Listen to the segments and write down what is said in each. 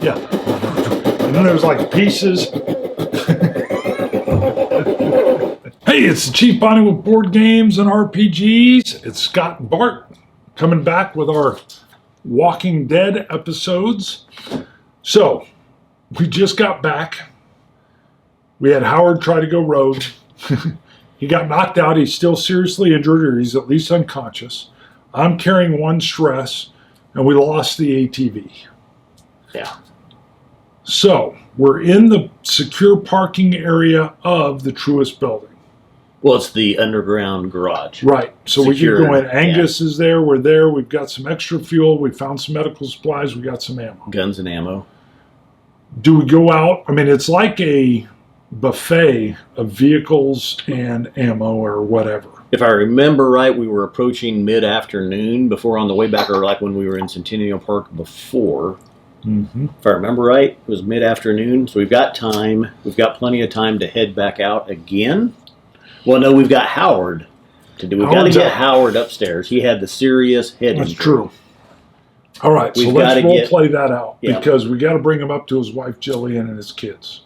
Yeah. And then there's like pieces. Hey, it's the Chief Bonnie with Board Games and RPGs. It's Scott and Bart coming back with our Walking Dead episodes. So, we just got back. We had Howard try to go rogue. He got knocked out. He's still seriously injured, or he's at least unconscious. I'm carrying one stress, and we lost the ATV. Yeah. So, we're in the secure parking area of the Truist building. Well, it's the underground garage. Right. So Secure, we can go in. Angus is there. We're there. We've got some extra fuel. We found some medical supplies. We got some ammo. Guns and ammo. Do we go out? I mean, it's like a buffet of vehicles and ammo or whatever. If I remember right, we were approaching mid-afternoon before on the way back, or like when we were in Centennial Park before. Mm-hmm. If I remember right, it was mid-afternoon. So we've got time. We've got plenty of time to head back out again. Well, no, we've got Howard to do. We've got to get Howard upstairs. He had the serious head injury. That's true. All right, so let's role play that out because we got to bring him up to his wife Jillian and his kids.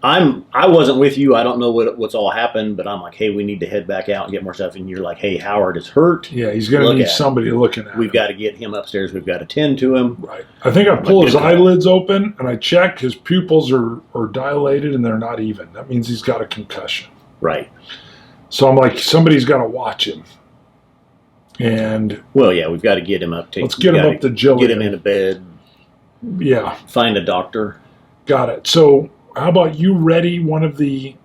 I wasn't with you. I don't know what's all happened, but I'm like, hey, we need to head back out and get more stuff. And you're like, hey, Howard is hurt. Yeah, he's going to need somebody looking at him. We've got to get him upstairs. We've got to tend to him. Right. I think I pull his eyelids open and I check. His pupils are dilated and they're not even. That means he's got a concussion. Right. So I'm like, somebody's got to watch him. And well, yeah, we've got to get him up. Let's get him up to Jillian. Get him in a bed. Yeah. Find a doctor. Got it. So how about you ready one of the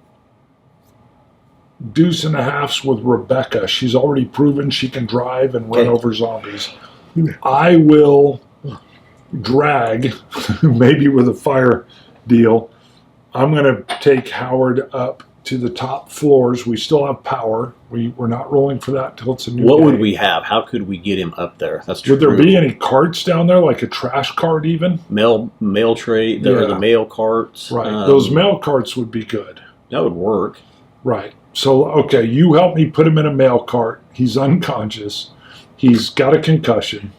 deuce and a halves with Rebecca? She's already proven she can drive and run over zombies. I will drag, maybe with a fire deal. I'm going to take Howard up to the top floors. We still have power. We're not rolling for that till it's a new day. What would we have? How could we get him up there? That's true. Would there be any carts down there, like a trash cart even? Mail tray. There are the mail carts. Right. Those mail carts would be good. That would work. Right. So, okay, you help me put him in a mail cart. He's unconscious. He's got a concussion.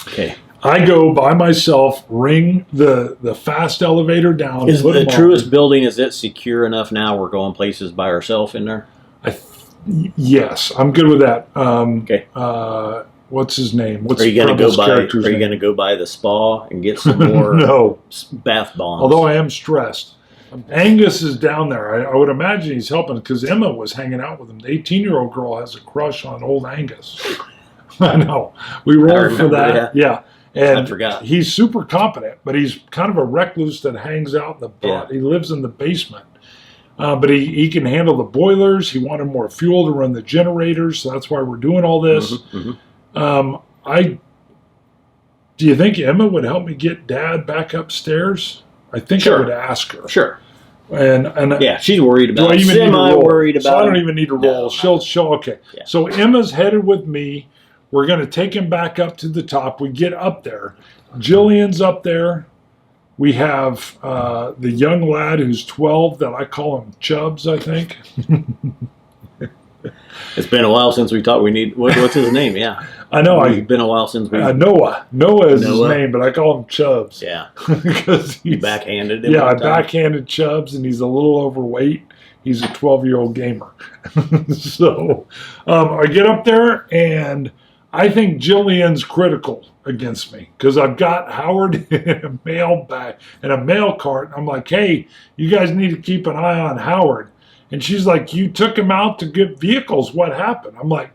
Okay. I go by myself, ring the fast elevator down. Is the Truist building, is it secure enough now we're going places by ourselves in there? Yes, I'm good with that. Okay. What's his name? Are you going to go by? Are you going to go by the spa and get some more no bath bombs? Although I am stressed. Angus is down there. I would imagine he's helping because Emma was hanging out with him. The 18-year-old girl has a crush on old Angus. I know. We rolled for that. Yeah. And I forgot. He's super competent, but he's kind of a recluse that hangs out in the butt. Yeah. He lives in the basement. But he can handle the boilers. He wanted more fuel to run the generators, so that's why we're doing all this. Mm-hmm, mm-hmm. Do you think Emma would help me get Dad back upstairs? I think I would ask her. Sure. And yeah, she's worried about. Do I even need to roll? Worried about. So I don't even need to roll. No. She'll okay. Yeah. So Emma's headed with me. We're going to take him back up to the top. We get up there. Jillian's up there. We have the young lad who's 12 that I call him Chubbs, I think. It's been a while since we talked. We need, what's his name? Yeah. I know. It's been a while since we... Noah. Noah is his name, but I call him Chubbs. Yeah. Because you backhanded him? Yeah, I backhanded Chubbs, and he's a little overweight. He's a 12-year-old gamer. So I get up there, and I think Jillian's critical against me because I've got Howard in a mail bag and a mail cart. I'm like, hey, you guys need to keep an eye on Howard. And she's like, you took him out to get vehicles. What happened? I'm like,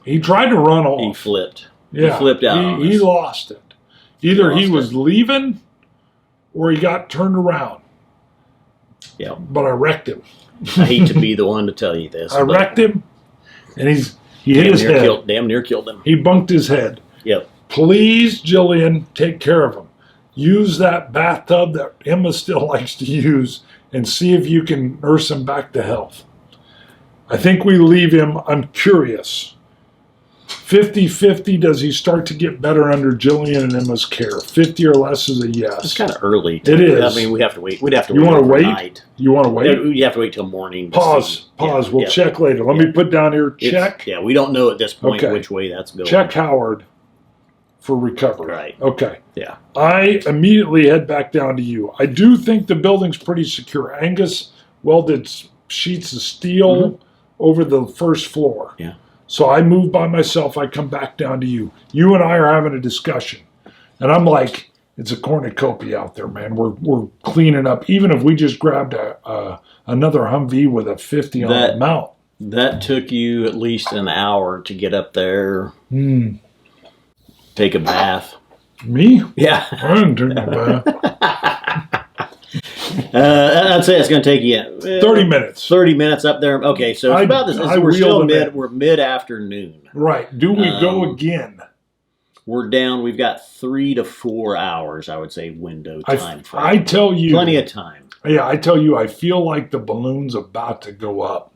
he tried to run off. He flipped. Yeah, he flipped out. He lost it. Either he was leaving or he got turned around. Yeah. But I wrecked him. I hate to be the one to tell you this. I wrecked him, and he hit his head. Damn near killed him. He bunked his head. Yep. Please, Jillian, take care of him. Use that bathtub that Emma still likes to use and see if you can nurse him back to health. I think we leave him. I'm curious. 50-50, does he start to get better under Jillian and Emma's care? 50 or less is a yes. It's kind of early. It is. I mean, we have to wait. We'd have to You wait want to wait? overnight. You want to wait? You have to wait till morning. to Pause. see. Pause. Yeah, We'll yeah. check later. Let me put down here, check. Yeah, we don't know at this point Okay. which way that's going. Check Howard for recovery. Right. Okay. Yeah. I immediately head back down to you. I do think the building's pretty secure. Angus welded sheets of steel over the first floor. Yeah. So I move by myself. I come back down to you. You and I are having a discussion. And I'm like, it's a cornucopia out there, man. We're cleaning up. Even if we just grabbed another Humvee with a 50 on the mount. That took you at least an hour to get up there, take a bath. Me? Yeah. I didn't take a bath. I'd say it's going to take you 30 minutes. 30 minutes up there. Okay, so it's about this. We're mid-afternoon. Right. Do we go again? We're down. We've got 3 to 4 hours, I would say, window time frame. I tell you. Plenty of time. Yeah, I tell you, I feel like the balloon's about to go up.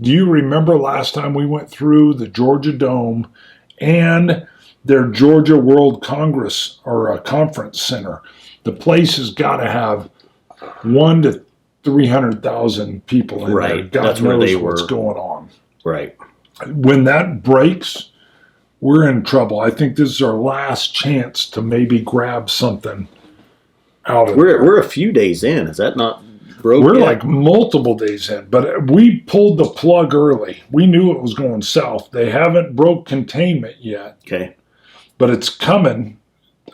Do you remember last time we went through the Georgia Dome and their Georgia World Congress or Conference Center? The place has got to have 1 to 300,000 people in there. God That's where knows they what's were. going on. Right. When that breaks, we're in trouble. I think this is our last chance to maybe grab something out of it. We're a few days in. Is that not broke We're yet? like multiple days in, but we pulled the plug early. We knew it was going south. They haven't broke containment yet, Okay. but it's coming.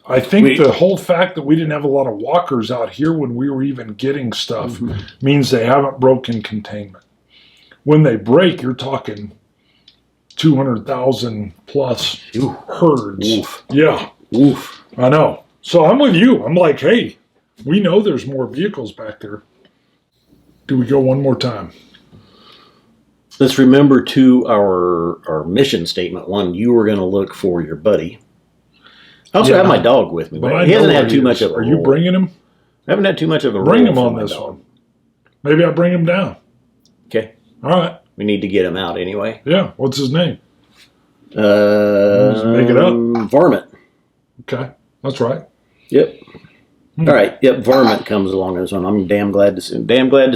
I think the whole fact that we didn't have a lot of walkers out here when we were even getting stuff means they haven't broken containment. When they break, you're talking 200,000 plus herds. Oof. Yeah. Oof. I know. So I'm with you. I'm like, hey, we know there's more vehicles back there. Do we go one more time? Let's remember to our mission statement. One, you were going to look for your buddy. I also have my dog with me, but he hasn't had too much of a Are you role. bringing him? I haven't had too much of a Bring role him for on my this dog. one. Maybe I'll bring him down. Okay. All right. We need to get him out anyway. Yeah. What's his name? Just make it up. Varmint. Okay. That's right. Yep. All right. Yep. Varmint comes along on this one. I'm damn glad to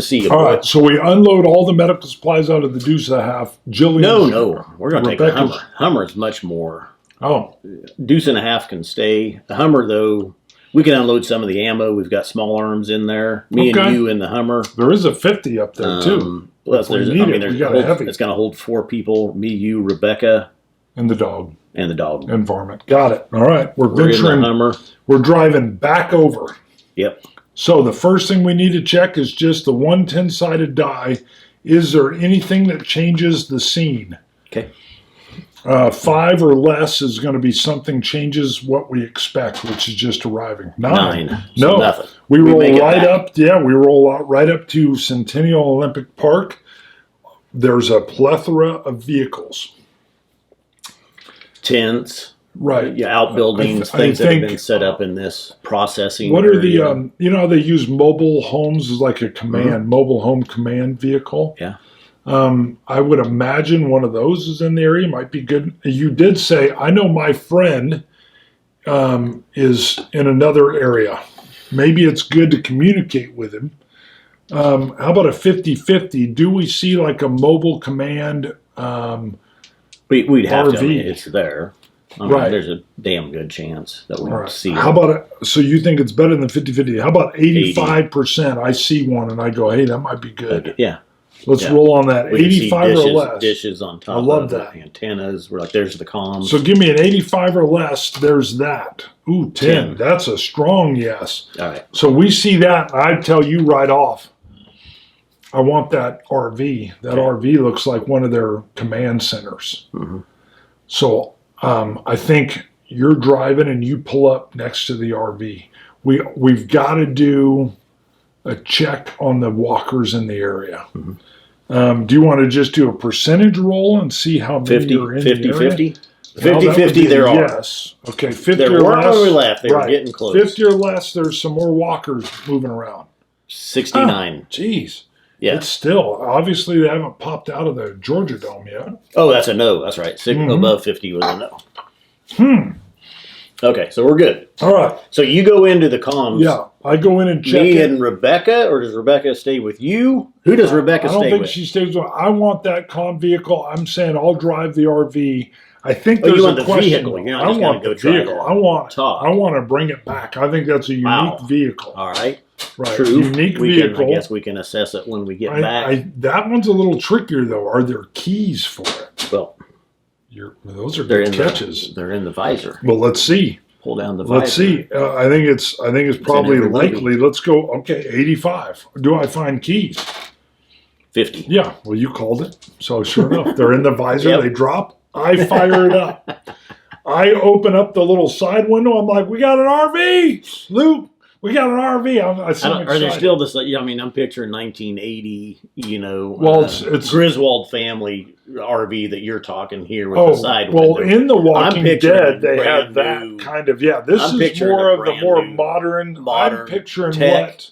see you. All boy. right. So we unload all the medical supplies out of the Deuce and a Half. Jillian. No. We're going to take the Rebecca's- Hummer. Hummer's much more. Oh. Deuce and a Half can stay. The Hummer, though, we can unload some of the ammo. We've got small arms in there. Me Okay. and you in the Hummer. There is a 50 up there, too. Plus, we there's, need it, there's we got a heavy. it's going to hold 4 people. Me, you, Rebecca, And the dog. and the dog. And varmint. Got it. All right. We're We're in the venturing. Hummer. We're driving back over. Yep. So the first thing we need to check is just the 110-sided die. Is there anything that changes the scene? Okay. 5 or less is going to be something changes what we expect, which is just arriving. 9. So No. nothing. We roll make it right back. up. Yeah, we roll out right up to Centennial Olympic Park. There's a plethora of vehicles. Tents. Right. Yeah, outbuildings, I things that have think- been set up in this processing. What are the, area. you know, they use mobile homes as like a command, mobile home command vehicle. Yeah. I would imagine one of those is in the area. Might be good. You did say, I know my friend is in another area. Maybe it's good to communicate with him. How about a 50-50? Do we see like a mobile command? We'd have to. I RV. mean, it's there. I mean, Right. There's a damn good chance that we All would right. see How it. about so you think it's better than 50-50? How about 85%? I see one and I go, hey, that might be good. Yeah. Let's Yeah. roll on that. We can see 85 or less. dishes on top I love of that. the antennas. We're like, there's the comms. So give me an 85 or less. There's that. Ooh, 10. 10. That's a strong yes. All right. So we see that. I tell you right off, I want that RV. That RV looks like one of their command centers. So I think you're driving and you pull up next to the RV. We've got to do a check on the walkers in the area. Do you want to just do a percentage roll and see how many 50, are in 50, the area? 50. Well, that 50, would 50, be there are. Yes. Okay, 50 There or weren't less. when we left. They were Right. getting close. 50 or less, there's some more walkers moving around. 69. Jeez. Yeah. It's still, obviously they haven't popped out of the Georgia Dome yet. Oh, that's a no. That's right. Above 50 was a no. Okay, so we're good. All right. So you go into the comms. Yeah, I go in and check Me it. and Rebecca, or does Rebecca stay with you? Who does Rebecca stay with? I don't think she stays with. I want that comm vehicle. I'm saying I'll drive the RV. I think there's you want a the question. vehicle. You're not I just want gonna the go vehicle. try I want. talk. I want to bring it back. I think that's a unique vehicle. All right. Right. True. Unique vehicle. I guess we can assess it when we get back. That one's a little trickier though. Are there keys for it? Well, those are good catches. They're in the visor. Well, let's see. Pull down the visor. Let's see. I think it's probably likely. Let's go. Okay, 85. Do I find keys? 50. Yeah. Well, you called it. So sure enough, they're in the visor. Yep. They drop. I fire it up. I open up the little side window. I'm like, we got an RV, Luke. We got an RV. Are there still this? I mean, I'm picturing 1980. Well, it's Griswold family RV that you're talking here with the side window. Well, in The Walking Dead, they have that kind of. Yeah, this is more of the more modern. I'm picturing tech. what.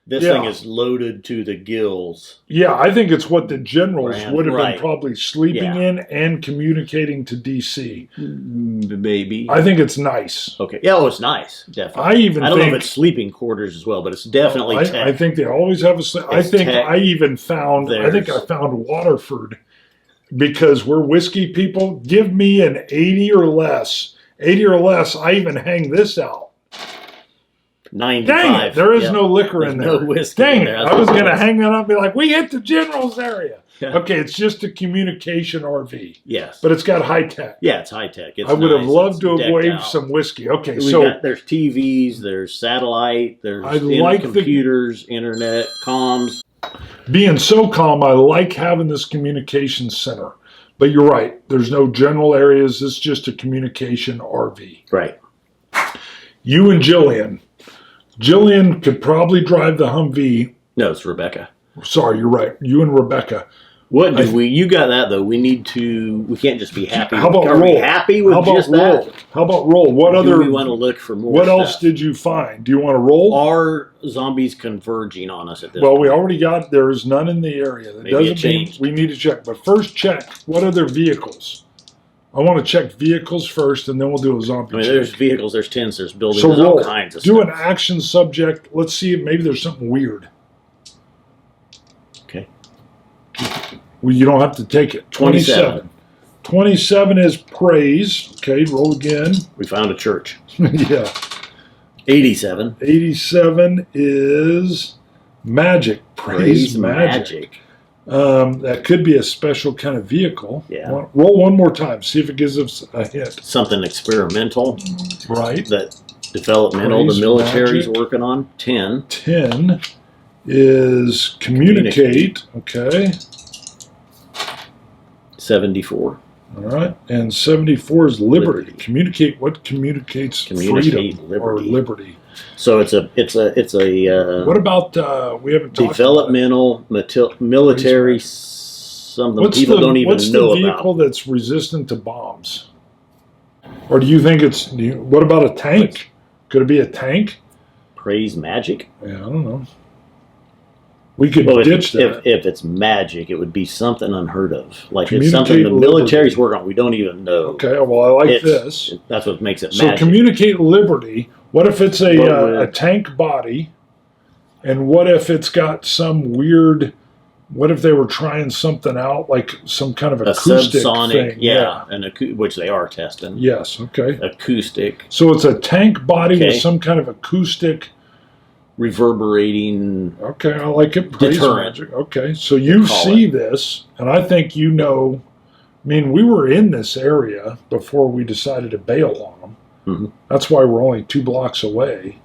This thing is loaded to the gills. Yeah, I think it's what the generals would have been probably sleeping in and communicating to DC. Maybe. I think it's nice. Okay. Yeah, it's nice. Definitely. I don't know if it's sleeping quarters as well, but it's definitely tech. I think they always have I think I even found, I found Waterford, because we're whiskey people. Give me an 80 or less. 80 or less, I even hang this out. 95. Dang it, there is no liquor in there. No whiskey in there. I was going to hang that up and be like, we hit the general's area. Yeah. Okay, it's just a communication RV. Yes. But it's got high tech. Yeah, it's high tech. I would have loved to have waved some whiskey. Okay, there's TVs, there's satellite, there's computers, internet, comms. Being so calm, I like having this communication center. But you're right, there's no general areas. It's just a communication RV. Right. You and Jillian. Jillian could probably drive the Humvee. No, it's Rebecca. Sorry, you're right. You and Rebecca. What do you got that though? We can't just be happy. How about Are we happy with just that? How about roll? What other? We want to look for more. What else did you find? Do you want to roll? Are zombies converging on us at this point? We already got, there is none in the area. That doesn't mean we need to check. But first check, what other vehicles? I want to check vehicles first, and then we'll do a zombie check. There's vehicles, there's tents, there's buildings, there's all kinds of stuff. Do an action subject. Let's see if maybe there's something weird. Okay. Well, you don't have to take it. 27. 27 is praise. Okay, roll again. We found a church. Yeah. 87. 87 is magic. Praise magic. That could be a special kind of vehicle. Yeah. Roll one more time. See if it gives us a hint. Something experimental. Right. That developmental Praise the military's magic. Working on. 10. 10 is communicate. Okay. 74. All right. And 74 is liberty. Communicate. What communicates freedom or liberty? So it's a what about we haven't talked developmental military something people don't even know about. What's the vehicle that's resistant to bombs? Or do you think it's what about a tank? Could it be a tank? Praise magic? Yeah, I don't know. We could ditch that. If it's magic, it would be something unheard of. Like it's something the military's working on. We don't even know. Okay, well, I like this. That's what makes it So magic. communicate liberty. What if it's a tank body? And what if it's got some weird... What if they were trying something out, like some kind of acoustic subsonic, thing? which they are testing. Yes, okay. Acoustic. So it's a tank body with some kind of acoustic... reverberating. Okay, I like it. Deterrent. Magic. Okay, so you see this, and I think you know. I mean, we were in this area before we decided to bail on them. Mm-hmm. That's why we're only 2 blocks away.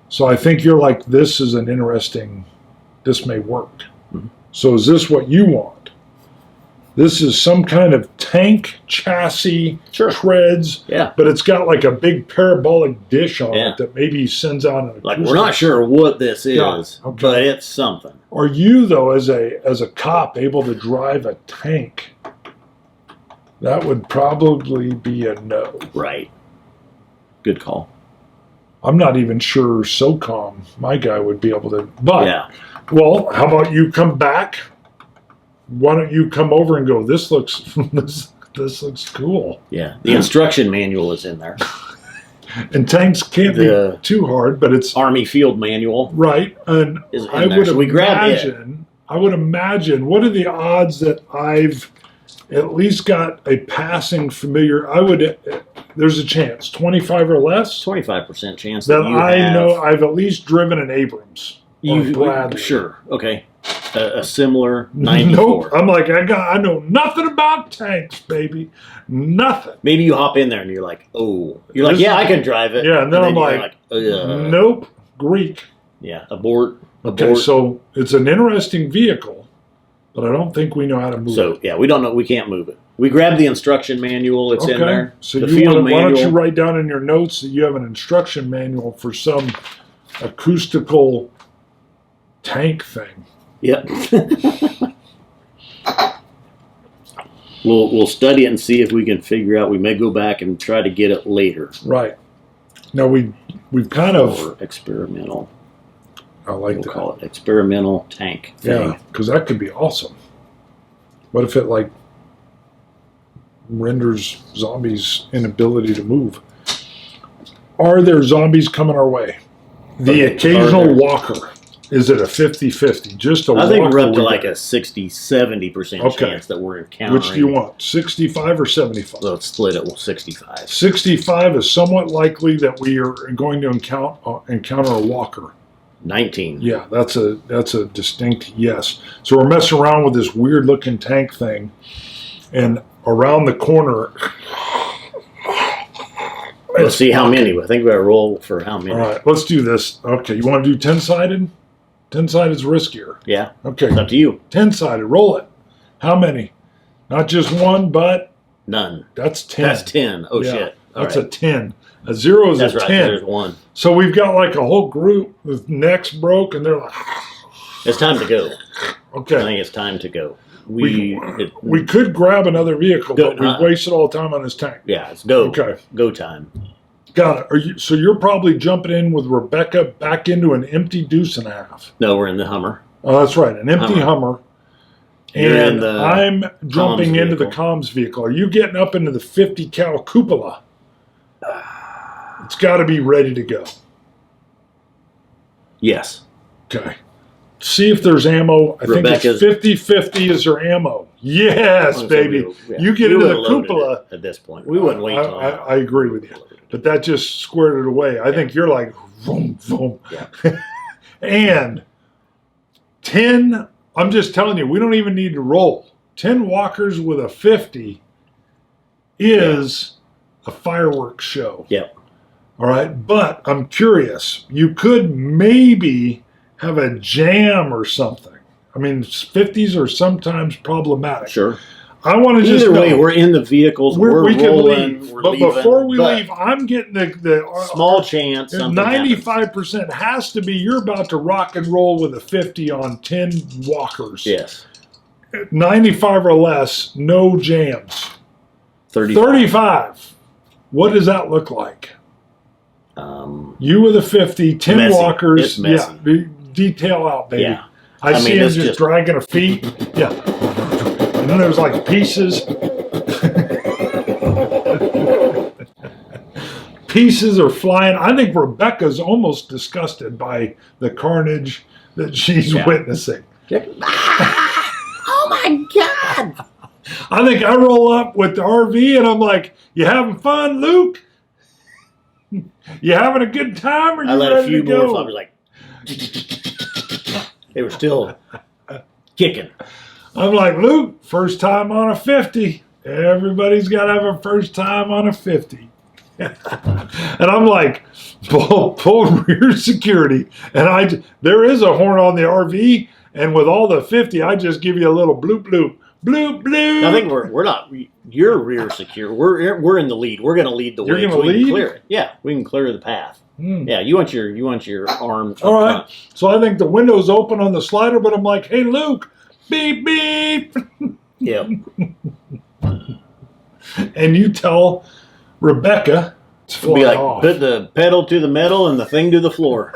So I think you're like, this is an interesting. This may work. Mm-hmm. So is this what you want? This is some kind of tank chassis, treads, but it's got like a big parabolic dish on it that maybe sends out an acoustic. Like we're not sure what this is, but it's something. Are you though, as a cop, able to drive a tank? That would probably be a no. Right. Good call. I'm not even sure SOCOM, my guy, would be able to. But Well, how about you come back? Why don't you come over and go, this looks this looks cool. Yeah, the instruction manual is in there. And tanks can't be too hard, but it's Army Field Manual. Right. And is in I there. would So we grabbed it. I would imagine, what are the odds that I've at least got a passing familiar? There's a chance, 25 or less, 25% chance that you I have, know I've at least driven an Abrams. Sure. Okay. A similar 94. Nope. I'm like, I know nothing about tanks, baby. Nothing. Maybe you hop in there and you're like, oh. You're like, yeah, I can drive it. Yeah, and then I'm like, nope, Greek. Yeah, abort. Okay, so it's an interesting vehicle, but I don't think we know how to move it. So, yeah, we don't know. We can't move it. We grabbed the instruction manual. It's in there. So why don't you write down in your notes that you have an instruction manual for some acoustical tank thing? Yep. We'll study it and see if we can figure out. We may go back and try to get it later. Right. Now we've kind of or experimental. I like we'll that. call it experimental tank thing. Yeah, because that could be awesome. What if it like renders zombies' inability to move? Are there zombies coming our way? The occasional walker. Is it a 50-50? Just a walker? I think we're up to like a 60-70% chance that we're encountering. Which do you want, 65 or 75? Let's split it with 65. 65 is somewhat likely that we are going to encounter a walker. 19. Yeah, that's a distinct yes. So we're messing around with this weird looking tank thing, and around the corner. Let's see how many. I think we got to roll for how many. All right, let's do this. Okay, you want to do 10-sided? 10-sided is riskier. Yeah. Okay. It's up to you. 10-sided. Roll it. How many? Not just one, but none. That's 10. That's 10. Oh, yeah, shit. That's a 10. A 0 is that's a 10. Right. There's one. So we've got like a whole group with necks broke, and they're like, it's time to go. Okay. I think it's time to go. We could grab another vehicle, but we've wasted all the time on this tank. Yeah, it's go. Okay. Go time. Got it. So you're probably jumping in with Rebecca back into an empty deuce and a half. No, we're in the Hummer. Oh, that's right. An empty Hummer. And I'm jumping into the comms vehicle. Are you getting up into the 50 cal cupola? It's got to be ready to go. Yes. Okay. See if there's ammo. I think it's 50-50 is there ammo. Yes, baby. You get into the cupola. At this point. We wouldn't wait till I agree with you. But that just squared it away. I think you're like, vroom, vroom. Yeah. And 10, I'm just telling you, we don't even need to roll. 10 walkers with a 50 is a fireworks show. Yep. All right. But I'm curious. You could maybe have a jam or something. I mean, 50s are sometimes problematic. Sure. I want to just either way, we're in the vehicles. We're we rolling. Leave. We're but leaving, before we leave, I'm getting the small chance. 95% has to be you're about to rock and roll with a 50 on 10 walkers. Yes. 95 or less, no jams. 35. What does that look like? You with a 50, 10 messy. walkers. It's messy. Yeah, detail out, baby. Yeah. I see him just dragging her feet. Yeah. And then there's like pieces. Pieces are flying. I think Rebecca's almost disgusted by the carnage that she's witnessing. Oh my God. I think I roll up with the RV and I'm like, you having fun, Luke? You having a good time? Or you I let ready a few to go? more flowers like they were still kicking. I'm like, Luke, first time on a 50. Everybody's got to have a first time on a 50. And I'm like, pull rear security. And there is a horn on the RV. And with all the 50, I just give you a little bloop, bloop, bloop, bloop. I think we're not. You're rear secure. We're in the lead. We're going to lead the way. You're so going to lead? can clear it. Yeah, we can clear the path. Yeah, you want your arm. All right. So I think the window's open on the slider, but I'm like, hey, Luke, beep, beep. Yep. And you tell Rebecca to fly be like, off. put the pedal to the metal and the thing to the floor.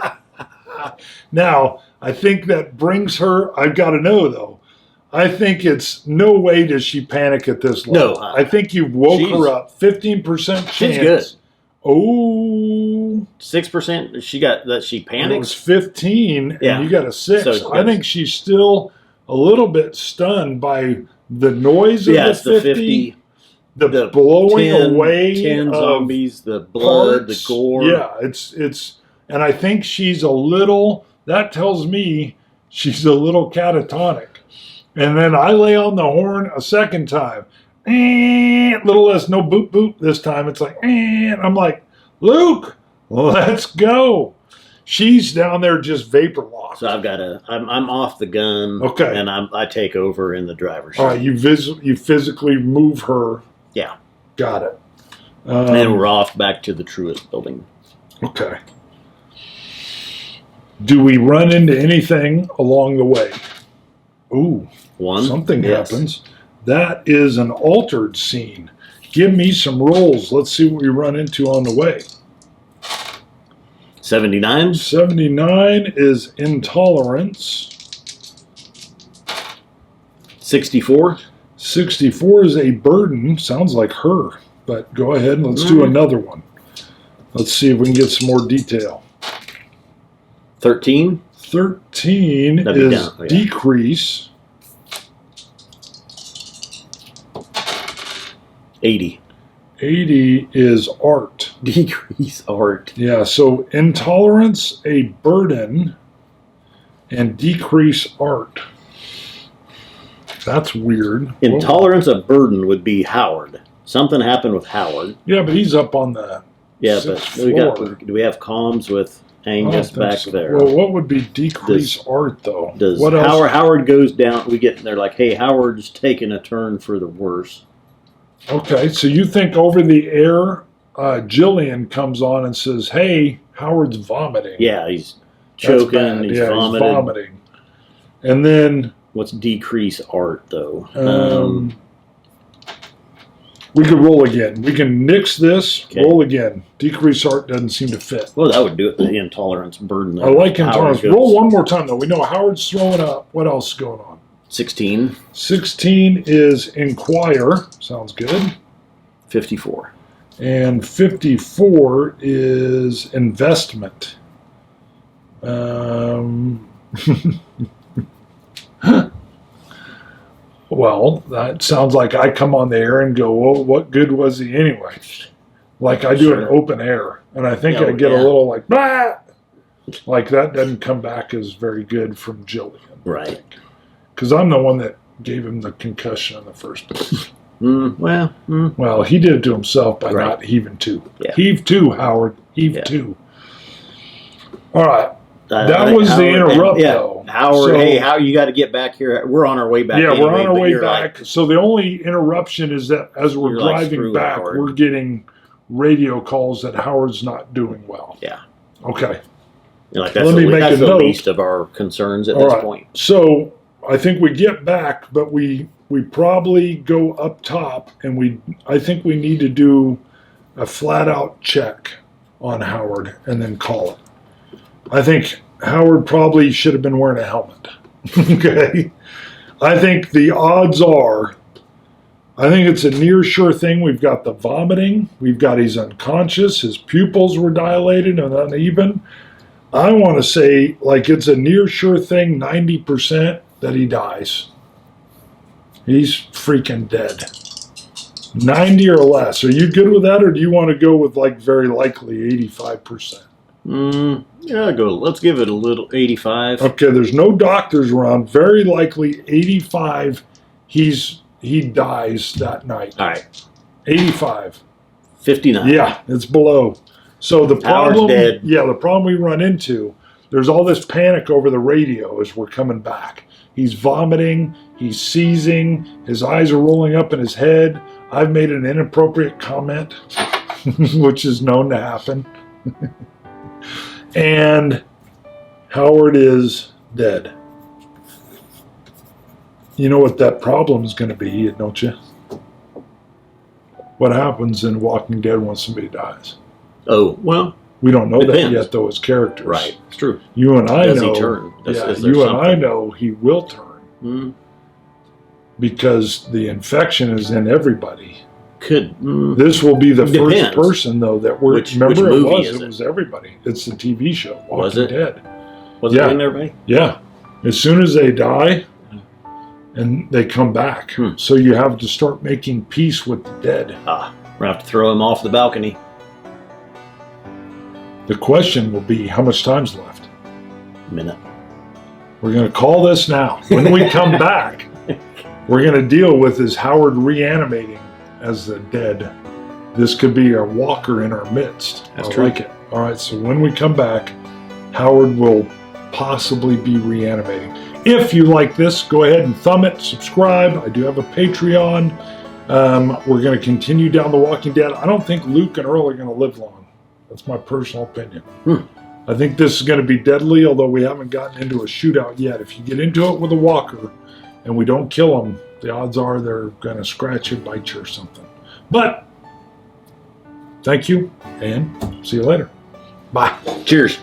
Now, I think that brings her, I've got to know though, I think it's no way does she panic at this level. No, I think you woke her up. 15% chance. She's good. Oh, 6%. She got that. She it was panics. 15, Yeah. and you got a 6. So I think she's still a little bit stunned by the noise of Yes, the 50, the the blowing 10, away 10 of zombies, the blood, parts. the gore. Yeah, it's, and I think she's a little. That tells me she's a little catatonic. And then I lay on the horn a second time. Little less, no boop boop this time. It's like, I'm like, Luke, let's go. She's down there just vapor locked. So I've got I'm off the gun. Okay. And I take over in the driver's seat. All right, you physically move her. Yeah. Got it. And then we're off back to the Truist building. Okay. Do we run into anything along the way? Ooh. Something happens. That is an altered scene. Give me some rolls. Let's see what we run into on the way. 79. 79 is intolerance. 64. 64 is a burden. Sounds like her. But go ahead and let's do another one. Let's see if we can get some more detail. 13. 13 is decrease. 80. 80 is art. Decrease art. Yeah, so intolerance, a burden, and decrease art. That's weird. Intolerance, a burden would be Howard. Something happened with Howard. Yeah, but he's up on the do we have comms with Angus back there? Well, what would be decrease art though? Does what else? Howard goes down? We get there like, hey, Howard's taking a turn for the worse. Okay, so you think over the air, Jillian comes on and says, "Hey, Howard's vomiting." Yeah, he's choking. He's vomiting. And then what's decrease art though? We could roll again. We can nix this. Okay. Roll again. Decrease art doesn't seem to fit. Well, that would do it. The intolerance burden. I like intolerance. Roll one more time though. We know Howard's throwing up. What else is going on? 16. 16 is inquire. Sounds good. 54. And 54 is investment. Well, that sounds like I come on the air and go, well, what good was he anyway? Like I do an open air. And I think I get a little like, bah! Like that doesn't come back as very good from Jillian. Right. Because I'm the one that gave him the concussion in the first place. Well, he did it to himself by not heaving to. Yeah. Heave to, Howard. Heave to. All right. That was Howard, the interrupt, though. Howard, hey, how you got to get back here? We're on our way back. Yeah, anyway, we're on our way back. Like, so the only interruption is that as we're driving back, we're getting radio calls that Howard's not doing well. Yeah. Okay. Like that's that's the least of our concerns at this point. So I think we get back, but we probably go up top, and I think we need to do a flat out check on Howard and then call it. I think Howard probably should have been wearing a helmet. Okay. I think the odds are, I think it's a near sure thing. We've got the vomiting. We've got he's unconscious. His pupils were dilated and uneven. I want to say like it's a near sure thing, 90% that he dies. He's freaking dead. 90 or less. Are you good with that, or do you want to go with like very likely 85%? Yeah, let's give it a little 85. Okay, there's no doctors around. Very likely 85. He dies that night. All right. 85. 59. Yeah, it's below. So the problem, dead. Yeah, the problem we run into, there's all this panic over the radio as we're coming back. He's vomiting, he's seizing, his eyes are rolling up in his head. I've made an inappropriate comment, which is known to happen. And Howard is dead. You know what that problem is going to be, don't you? What happens in Walking Dead when somebody dies? Oh, well, We don't know that Depends. yet, though, as characters. Right. It's true. You and I Does know. he turn? Is there You and I something? know he will turn Mm, because the infection is in everybody. could. This will be the Depends. first person, though, that we're. Which remember, movie it was. is It it? was everybody. It's the TV show. Walking Was it? Dead. Was Yeah. it in everybody? Yeah. As soon as they die, and they come back, so you have to start making peace with the dead. Ah, we're going to have to throw him off the balcony. The question will be, how much time's left? Minute. We're going to call this now. When we come back, we're going to deal with is Howard reanimating as the dead. This could be a walker in our midst. That's I true. like it. All right, so when we come back, Howard will possibly be reanimating. If you like this, go ahead and thumb it, subscribe. I do have a Patreon. We're going to continue down The Walking Dead. I don't think Luke and Earl are going to live long. That's my personal opinion. I think this is going to be deadly, although we haven't gotten into a shootout yet. If you get into it with a walker and we don't kill them, the odds are they're going to scratch you, bite you, or something. But thank you, and see you later. Bye. Cheers.